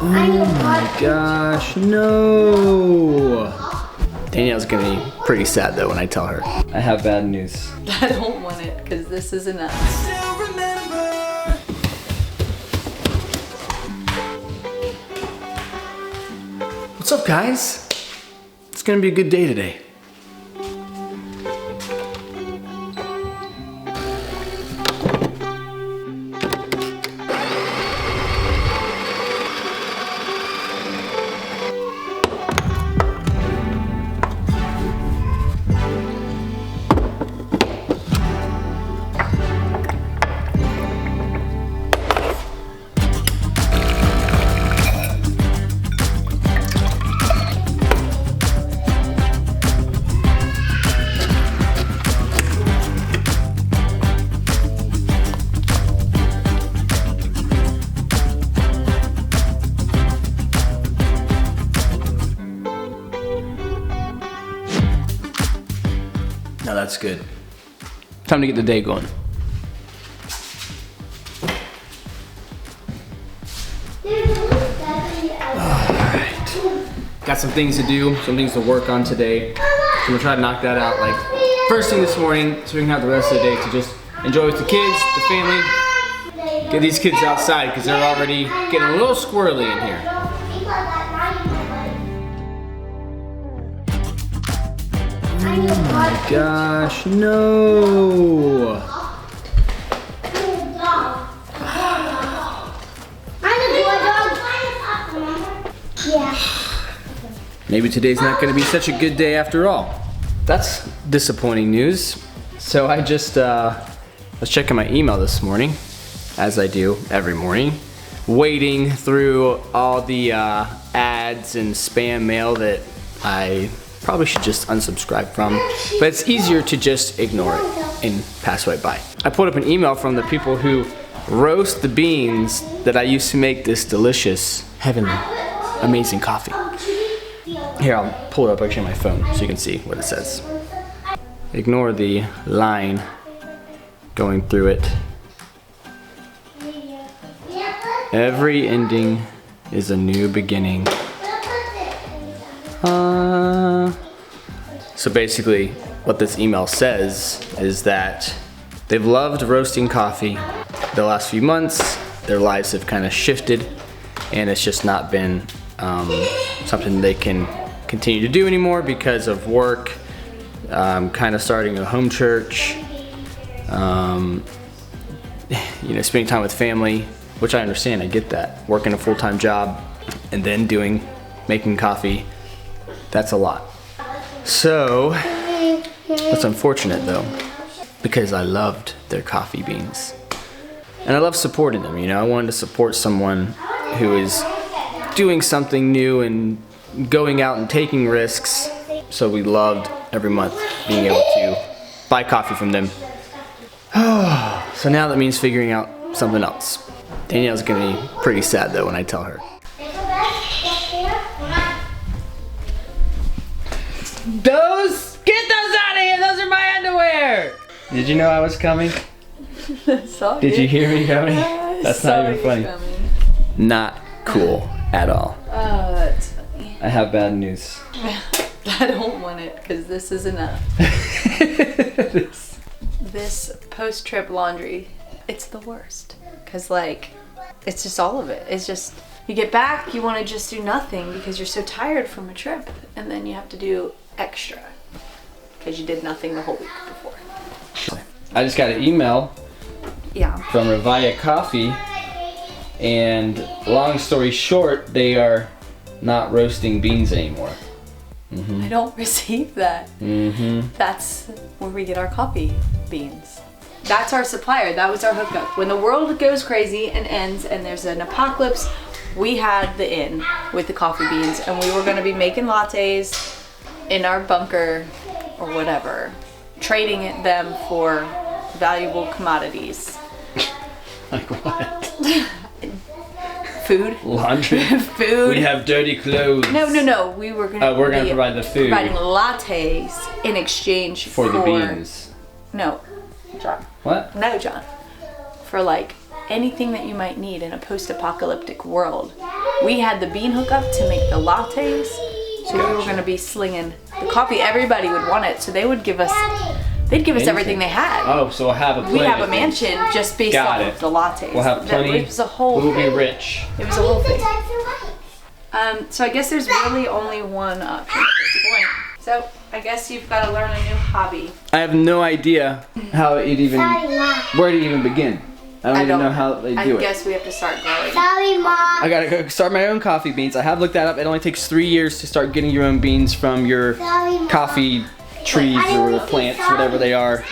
Oh my gosh, no! Danielle's gonna be pretty sad though when I tell her. I have bad news. I don't want it, because this is enough. What's up, guys? It's gonna be a good day today. Now that's good. Time to get the day going. Alright. Got some things to do, some things to work on today. So I'm gonna try to knock that out like first thing this morning so we can have the rest of the day to just enjoy with the kids, the family. Get these kids outside because they're already getting a little squirrely in here. Oh my gosh, no! Maybe today's not gonna be such a good day after all. That's disappointing news. So I just was checking my email this morning, as I do every morning, wading through all the ads and spam mail that I probably should just unsubscribe from, but it's easier to just ignore it and pass right by. I pulled up an email from the people who roast the beans that I used to make this delicious, heavenly, amazing coffee. Here, I'll pull it up actually on my phone so you can see what it says. Ignore the line going through it. Every ending is a new beginning. So basically, what this email says is that they've loved roasting coffee the last few months. Their lives have kind of shifted, and it's just not been something they can continue to do anymore because of work, kind of starting a home church, you know, spending time with family, which I understand, I get that. Working a full-time job and then making coffee, that's a lot. So, that's unfortunate though, because I loved their coffee beans. And I love supporting them, you know, I wanted to support someone who is doing something new and going out and taking risks. So we loved every month being able to buy coffee from them. So now that means figuring out something else. Danielle's gonna be pretty sad though when I tell her. Get those out of here! Those are my underwear! Did you know I was coming? Did you hear me coming? That's not even funny. Not cool at all. Oh, that's funny. I have bad news. I don't want it, because this is enough. This post-trip laundry, it's the worst. Because, like, it's just all of it. It's just, you get back, you want to just do nothing because you're so tired from a trip. And then you have to do extra because you did nothing the whole week before. I just got an email from Revia Coffee, and long story short, they are not roasting beans anymore. I don't receive that. That's where we get our coffee beans. That's our supplier. That was our hookup. When the world goes crazy and ends and there's an apocalypse, we had the inn with the coffee beans, and we were going to be making lattes in our bunker or whatever, trading them for valuable commodities. Like what? Food. Laundry. Food. We have dirty clothes. No. We were going to. We're going to provide the food. Providing lattes in exchange for the beans. No, John. What? No, John. For like anything that you might need in a post-apocalyptic world. We had the bean hookup to make the lattes, so we were gonna be slinging the coffee. Everybody would want it, so they would give us, everything they had. Oh, so we'll have a We have a mansion just based off of the lattes. We'll have plenty. It was a whole We'll thing. be rich. It was a whole thing. So I guess there's really only one option at this point. So I guess you've got to learn a new hobby. I have no idea how it even, where to even begin. I don't even know how they do it. I guess we have to start growing. Sorry, Mom. I gotta go start my own coffee beans. I have looked that up. It only takes 3 years to start getting your own beans from your coffee trees or plants, whatever they are.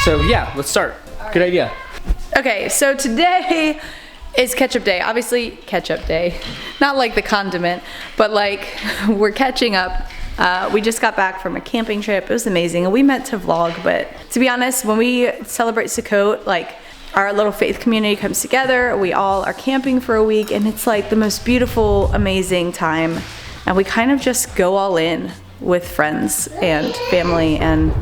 So yeah, let's start. Good idea. Okay, so today is ketchup day. Obviously, ketchup day. Not like the condiment, but like we're catching up. We just got back from a camping trip. It was amazing. And we meant to vlog, but to be honest, when we celebrate Sukkot, like our little faith community comes together. We all are camping for a week, and it's like the most beautiful, amazing time. And we kind of just go all in with friends and family, and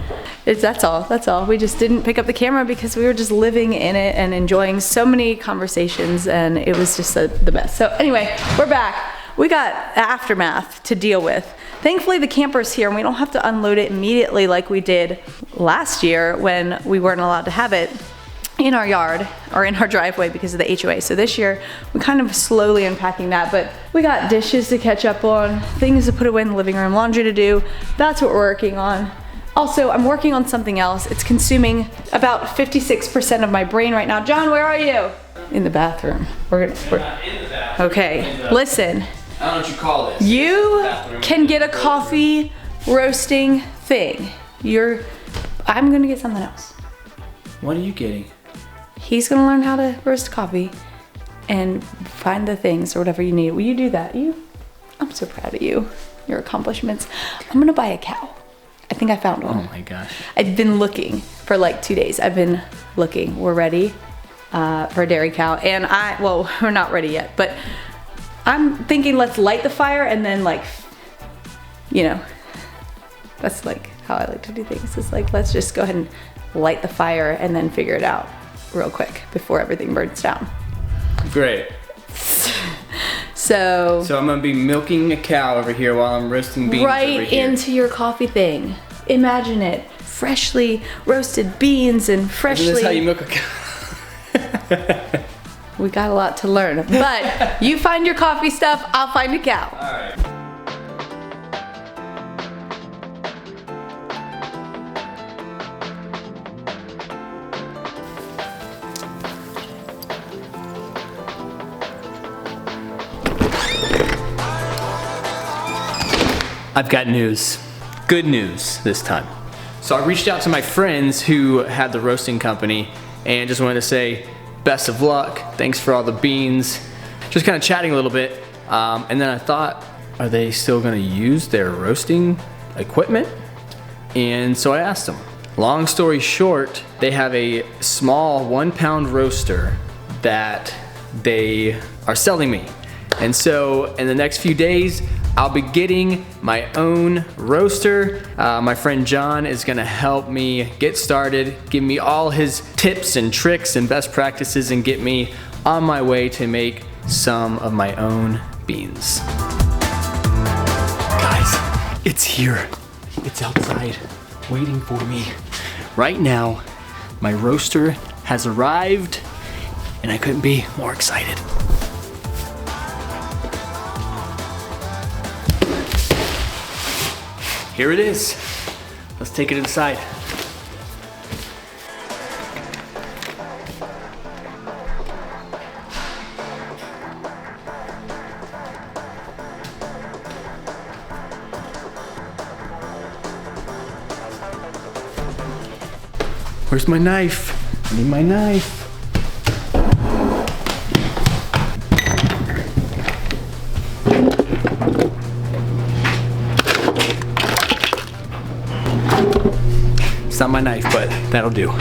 that's all. We just didn't pick up the camera because we were just living in it and enjoying so many conversations, and it was just the best. So anyway, we're back. We got aftermath to deal with. Thankfully the camper's here and we don't have to unload it immediately like we did last year when we weren't allowed to have it in our yard or in our driveway because of the HOA. So this year we kind of slowly unpacking that, but we got dishes to catch up on, things to put away in the living room, laundry to do. That's what we're working on. Also, I'm working on something else. It's consuming about 56% of my brain right now. John, where are you? In the bathroom. We're in the bathroom. Okay, listen. I don't know what you call this. You can get a coffee roasting thing. I'm gonna get something else. What are you getting? He's gonna learn how to roast coffee and find the things or whatever you need. Will you do that? I'm so proud of you. Your accomplishments. I'm gonna buy a cow. I think I found one. Oh my gosh. I've been looking for like 2 days. I've been looking. We're ready for a dairy cow. And well, we're not ready yet, but I'm thinking let's light the fire and then like, that's like how I like to do things. It's like, let's just go ahead and light the fire and then figure it out real quick before everything burns down. Great. So I'm gonna be milking a cow over here while I'm roasting beans over here. Right into your coffee thing. Imagine it. Freshly roasted beans and freshly... Isn't this how you milk a cow? We got a lot to learn. But you find your coffee stuff, I'll find a cow. All right. I've got news. Good news this time. So I reached out to my friends who had the roasting company and just wanted to say best of luck. Thanks for all the beans. Just kind of chatting a little bit. And then I thought, are they still gonna use their roasting equipment? And so I asked them. Long story short, they have a small 1 pound roaster that they are selling me. And so in the next few days, I'll be getting my own roaster. My friend John is gonna help me get started, give me all his tips and tricks and best practices and get me on my way to make some of my own beans. Guys, it's here. It's outside, waiting for me. Right now, my roaster has arrived and I couldn't be more excited. Here it is. Let's take it inside. Where's my knife? I need my knife. It's not my knife, but that'll do. All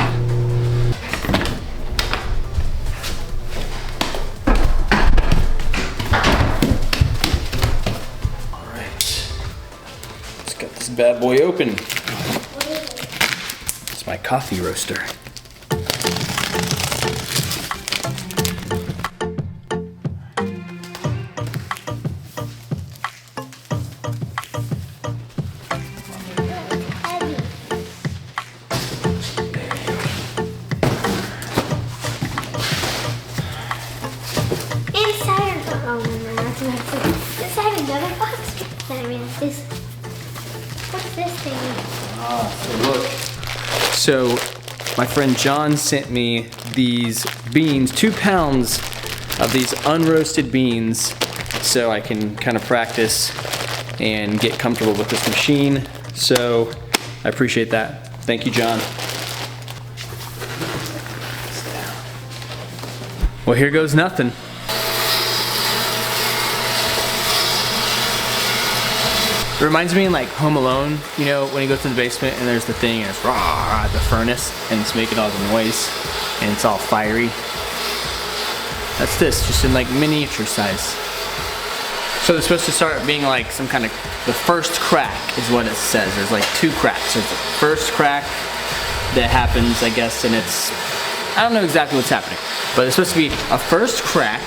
right, let's get this bad boy open. It's my coffee roaster. look. So my friend John sent me these beans, 2 pounds of these unroasted beans, so I can kind of practice and get comfortable with this machine. So I appreciate that. Thank you, John. Well, here goes nothing. It reminds me in like Home Alone, you know, when he goes to the basement and there's the thing and it's raw at the furnace and it's making all the noise and it's all fiery. That's this, just in like miniature size. So they're supposed to start being like some kind of, the first crack is what it says. There's like 2 cracks. There's the first crack that happens, I guess, and it's, I don't know exactly what's happening, but it's supposed to be a first crack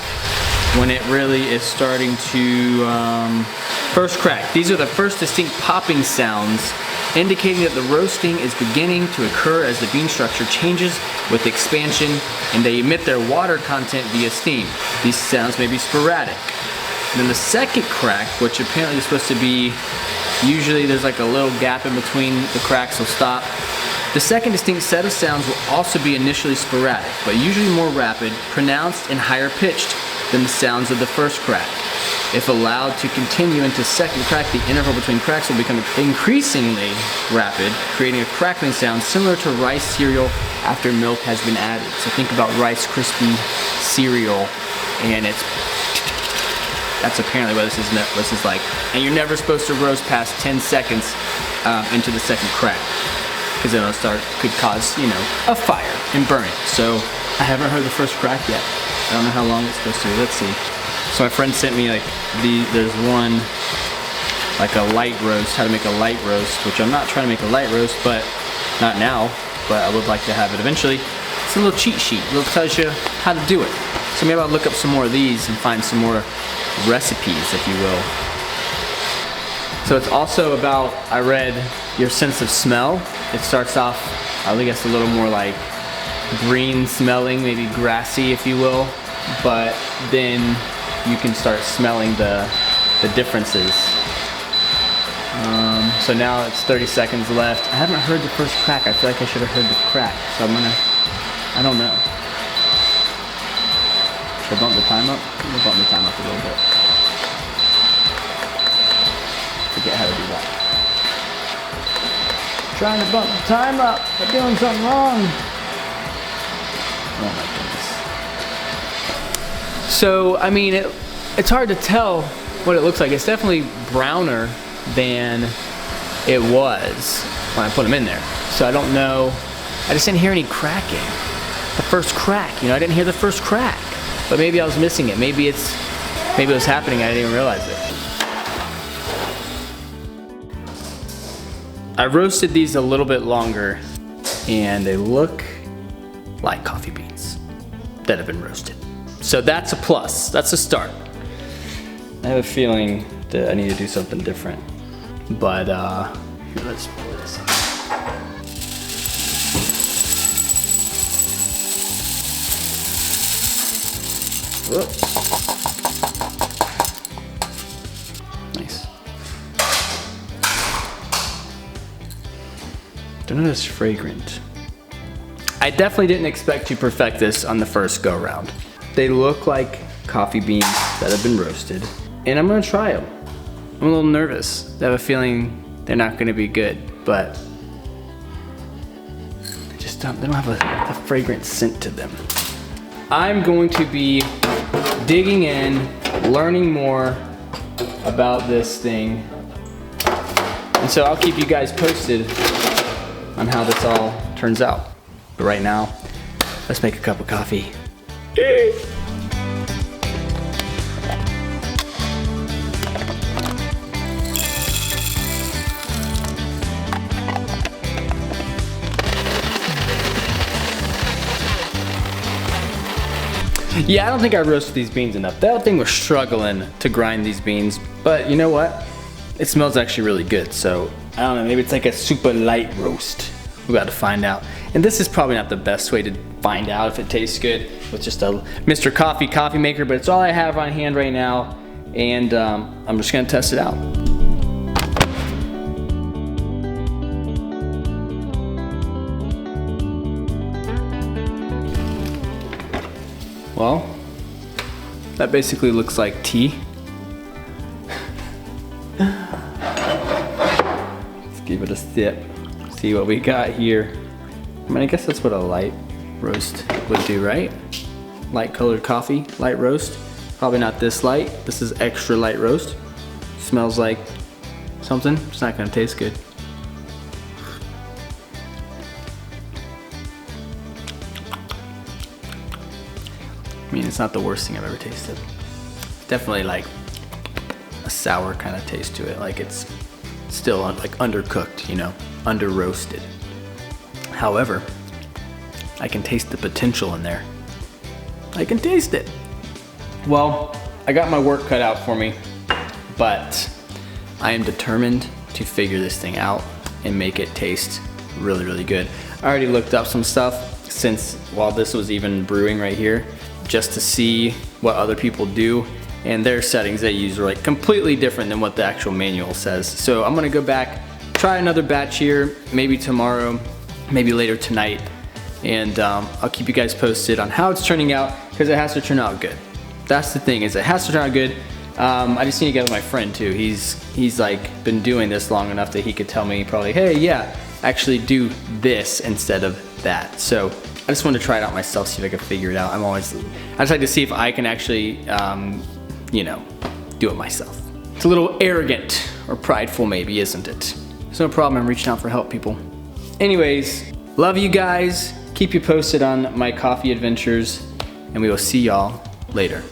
when it really is starting to, first crack. These are the first distinct popping sounds indicating that the roasting is beginning to occur as the bean structure changes with expansion and they emit their water content via steam. These sounds may be sporadic. And then the second crack, which apparently is supposed to be, usually there's like a little gap in between the cracks will stop. The second distinct set of sounds will also be initially sporadic, but usually more rapid, pronounced, and higher pitched than the sounds of the first crack. If allowed to continue into second crack, the interval between cracks will become increasingly rapid, creating a crackling sound similar to rice cereal after milk has been added. So think about Rice Krispie cereal, and that's apparently what this is like. And you're never supposed to roast past 10 seconds into the second crack, because then could cause, you know, a fire and burn it. So I haven't heard the first crack yet. I don't know how long it's supposed to be. Let's see. So my friend sent me like there's one, like a light roast, how to make a light roast, which I'm not trying to make a light roast, but not now, but I would like to have it eventually. It's a little cheat sheet. It tells you how to do it. So maybe I'll look up some more of these and find some more recipes, if you will. So it's also about, I read, your sense of smell. It starts off, I guess, a little more like green smelling, maybe grassy, if you will, but then you can start smelling the differences. So now it's 30 seconds left. I haven't heard the first crack. I feel like I should have heard the crack, so I don't know. Should I bump the time up? I'm gonna bump the time up a little bit. Forget how to do that. Trying to bump the time up, but doing something wrong. Oh my goodness. So, I mean, it's hard to tell what it looks like. It's definitely browner than it was when I put them in there. So I don't know. I just didn't hear any cracking. The first crack, you know, I didn't hear the first crack. But maybe I was missing it. Maybe it was happening, I didn't even realize it. I roasted these a little bit longer and they look like coffee beans that have been roasted. So that's a plus, that's a start. I have a feeling that I need to do something different. But here, let's pour this in. Whoops. Nice. Don't know if it's fragrant. I definitely didn't expect to perfect this on the first go round. They look like coffee beans that have been roasted, and I'm gonna try them. I'm a little nervous. I have a feeling they're not gonna be good, but they don't have a fragrant scent to them. I'm going to be digging in, learning more about this thing, and so I'll keep you guys posted on how this all turns out. But right now, let's make a cup of coffee. Yeah, I don't think I roasted these beans enough. That thing was struggling to grind these beans, but you know what? It smells actually really good, so I don't know, maybe it's like a super light roast. We got to find out. And this is probably not the best way to find out if it tastes good with just a Mr. Coffee maker, but it's all I have on hand right now, and I'm just gonna test it out. Well, that basically looks like tea. Let's give it a sip. See what we got here. I mean, I guess that's what a light roast would do, right? Light colored coffee, light roast. Probably not this light. This is extra light roast. Smells like something. It's not gonna taste good. I mean, it's not the worst thing I've ever tasted. Definitely like a sour kind of taste to it. Like it's still like undercooked, you know, under roasted. However, I can taste the potential in there. I can taste it. Well, I got my work cut out for me, but I am determined to figure this thing out and make it taste really, really good. I already looked up some stuff since while this was even brewing right here, just to see what other people do, and their settings they use are like completely different than what the actual manual says. So I'm gonna go back, try another batch here, maybe tomorrow, maybe later tonight, and I'll keep you guys posted on how it's turning out, because it has to turn out good. That's the thing, is it has to turn out good. I just need to get with my friend too. He's like been doing this long enough that he could tell me probably, hey, yeah, actually do this instead of that. So I just wanted to try it out myself, see if I could figure it out. I just like to see if I can actually, you know, do it myself. It's a little arrogant or prideful maybe, isn't it? There's no problem, I'm reaching out for help, people. Anyways, love you guys. Keep you posted on my coffee adventures, and we will see y'all later.